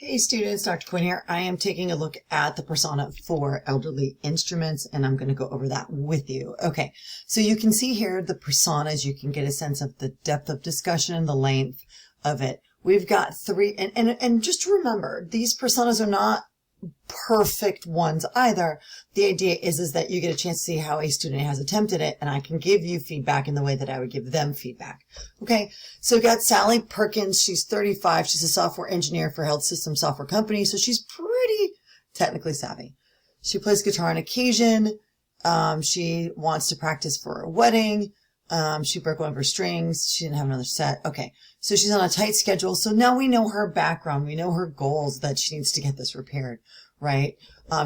Hey students, Dr. Quinn here. I am taking a look at the persona for elderly instruments, and I'm going to go over that with you. Okay, so you can see here the personas. You can get a sense of the depth of discussion and the length of it. We've got three, and just remember, these personas are not perfect ones either. The idea is that you get a chance to see how a student has attempted it, and I can give you feedback in the way that I would give them feedback. Okay, so we've got Sally Perkins. She's 35. She's a software engineer for a health system software company, so she's pretty technically savvy. She plays guitar on occasion. She wants to practice for a wedding. She broke one of her strings. She didn't have another set. Okay, so she's on a tight schedule. So now we know her background. We know her goals, that she needs to get this repaired, right?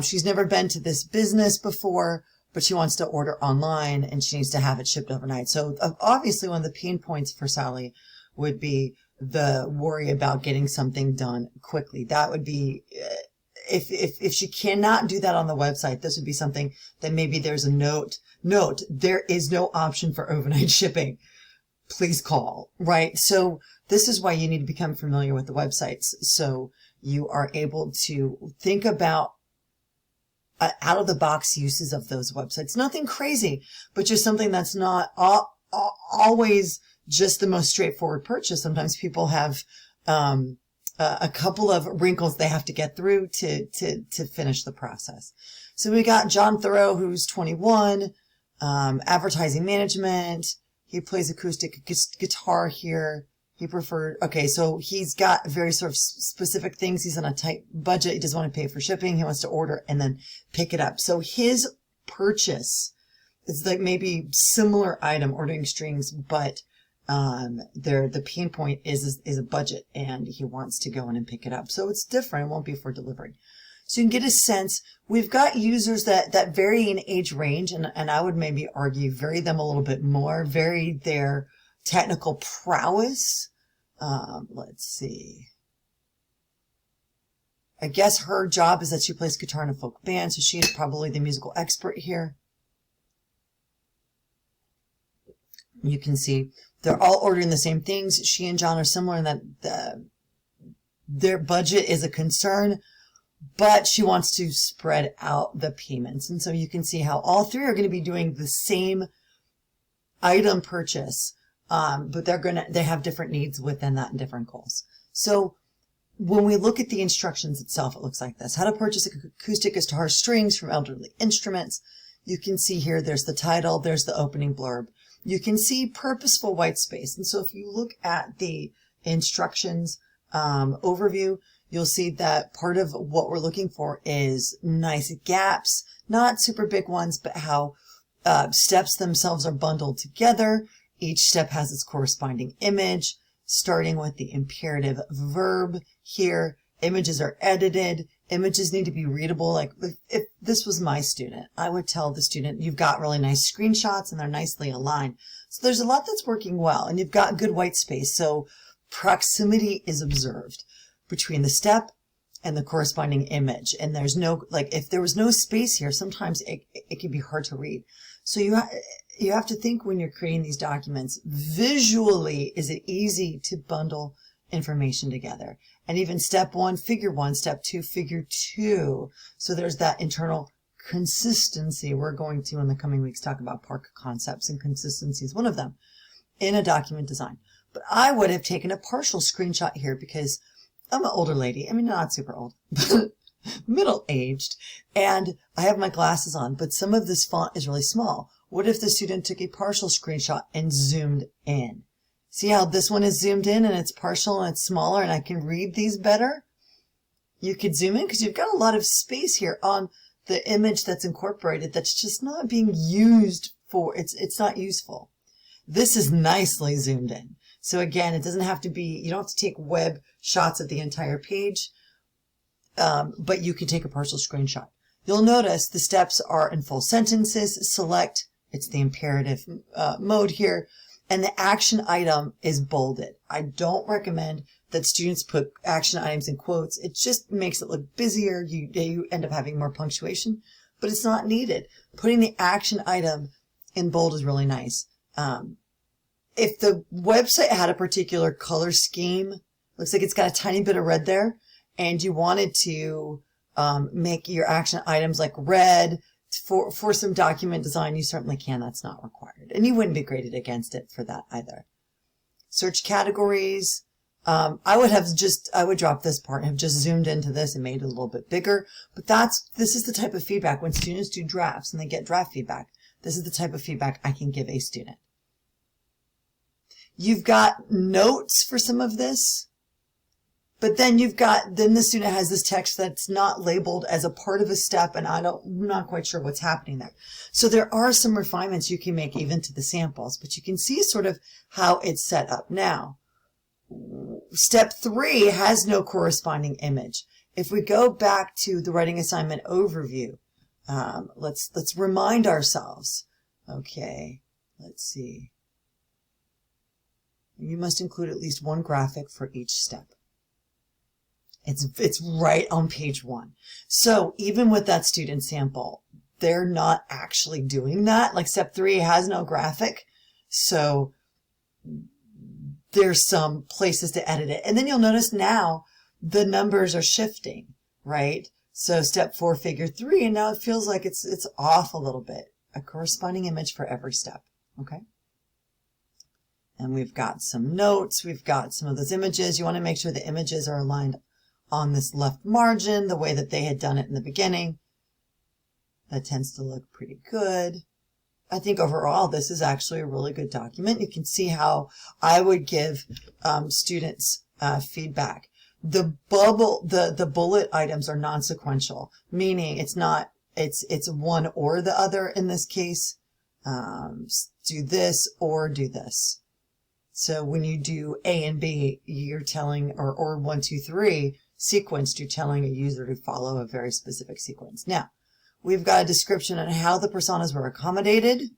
She's never been to this business before, but she wants to order online and she needs to have it shipped overnight. So obviously one of the pain points for Sally would be the worry about getting something done quickly. That would be, if she cannot do that on the website, this would be something that maybe there's a note, there is no option for overnight shipping. Please call, right? So this is why you need to become familiar with the websites, so you are able to think about out of the box uses of those websites. Nothing crazy, but just something that's not always just the most straightforward purchase. Sometimes people have a couple of wrinkles they have to get through to finish the process. So we got John Thoreau, who's 21, advertising management. He plays acoustic guitar here. He preferred, okay, so he's got very sort of specific things. He's on a tight budget. He doesn't want to pay for shipping. He wants to order and then pick it up. So his purchase is like maybe similar item, ordering strings, but the pain point is a budget, and he wants to go in and pick it up. So it's different. It won't be for delivery. So you can get a sense. We've got users that vary in age range, and I would maybe argue vary them a little bit more, vary their technical prowess. Let's see. I guess her job is that she plays guitar in a folk band, so she's probably the musical expert here. You can see they're all ordering the same things. She and John are similar in that their budget is a concern, but she wants to spread out the payments. And so you can see how all three are going to be doing the same item purchase, but they have different needs within that and different goals. So when we look at the instructions itself, it looks like this. How to purchase acoustic guitar strings from elderly instruments. You can see here, there's the title, there's the opening blurb. You can see purposeful white space. And so if you look at the instructions overview, you'll see that part of what we're looking for is nice gaps, not super big ones, but how steps themselves are bundled together. Each step has its corresponding image, starting with the imperative verb here. Images are edited. Images need to be readable. Like if this was my student, I would tell the student, you've got really nice screenshots and they're nicely aligned. So there's a lot that's working well, and you've got good white space. So proximity is observed between the step and the corresponding image. And there's no, like, if there was no space here, sometimes it can be hard to read. So you have to think when you're creating these documents, visually, is it easy to bundle information together? And even step one, figure one, step two, figure two. So there's that internal consistency. We're going to, in the coming weeks, talk about PARC concepts, and consistency is one of them in a document design. But I would have taken a partial screenshot here because I'm an older lady. I mean, not super old, but middle-aged, and I have my glasses on, but some of this font is really small. What if the student took a partial screenshot and zoomed in? See how this one is zoomed in and it's partial and it's smaller and I can read these better? You could zoom in because you've got a lot of space here on the image that's incorporated that's just not being used for, it's not useful. This is nicely zoomed in. So again, it doesn't have to be, you don't have to take web shots of the entire page, but you can take a partial screenshot. You'll notice the steps are in full sentences. Select, it's the imperative mode here, and the action item is bolded. I don't recommend that students put action items in quotes. It just makes it look busier. You end up having more punctuation, but it's not needed. Putting the action item in bold is really nice. If the website had a particular color scheme, looks like it's got a tiny bit of red there, and you wanted to make your action items like red for some document design, you certainly can. That's not required. And you wouldn't be graded against it for that either. Search categories. I would drop this part and have just zoomed into this and made it a little bit bigger. But this is the type of feedback when students do drafts and they get draft feedback. This is the type of feedback I can give a student. You've got notes for some of this, but then then the student has this text that's not labeled as a part of a step, and I'm not quite sure what's happening there. So there are some refinements you can make even to the samples, but you can see sort of how it's set up now. Step 3 has no corresponding image. If we go back to the writing assignment overview, let's remind ourselves. Okay, let's see. You must include at least one graphic for each step. It's right on page 1. So even with that student sample, they're not actually doing that. Like step 3 has no graphic. So there's some places to edit it. And then you'll notice now the numbers are shifting, right? So step 4, figure 3, and now it feels like it's off a little bit. A corresponding image for every step, okay? And we've got some notes. We've got some of those images. You want to make sure the images are aligned on this left margin the way that they had done it in the beginning. That tends to look pretty good. I think overall this is actually a really good document. You can see how I would give students feedback. The bullet items are non-sequential, meaning it's one or the other in this case. Do this or do this. So when you do A and B, you're telling, or 1, 2, 3 sequenced, you're telling a user to follow a very specific sequence. Now, we've got a description on how the personas were accommodated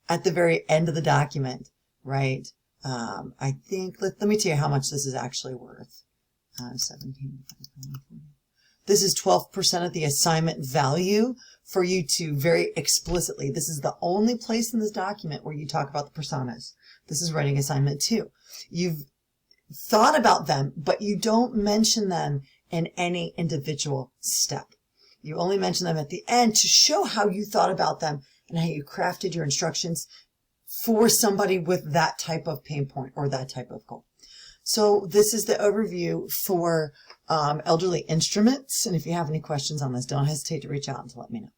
at the very end of the document, right? I think, let me tell you how much this is actually worth. 17. This is 12% of the assignment value for you to very explicitly, this is the only place in this document where you talk about the personas. This is writing assignment 2. You've thought about them, but you don't mention them in any individual step. You only mention them at the end to show how you thought about them and how you crafted your instructions for somebody with that type of pain point or that type of goal. So this is the overview for elderly instruments. And if you have any questions on this, don't hesitate to reach out and to let me know.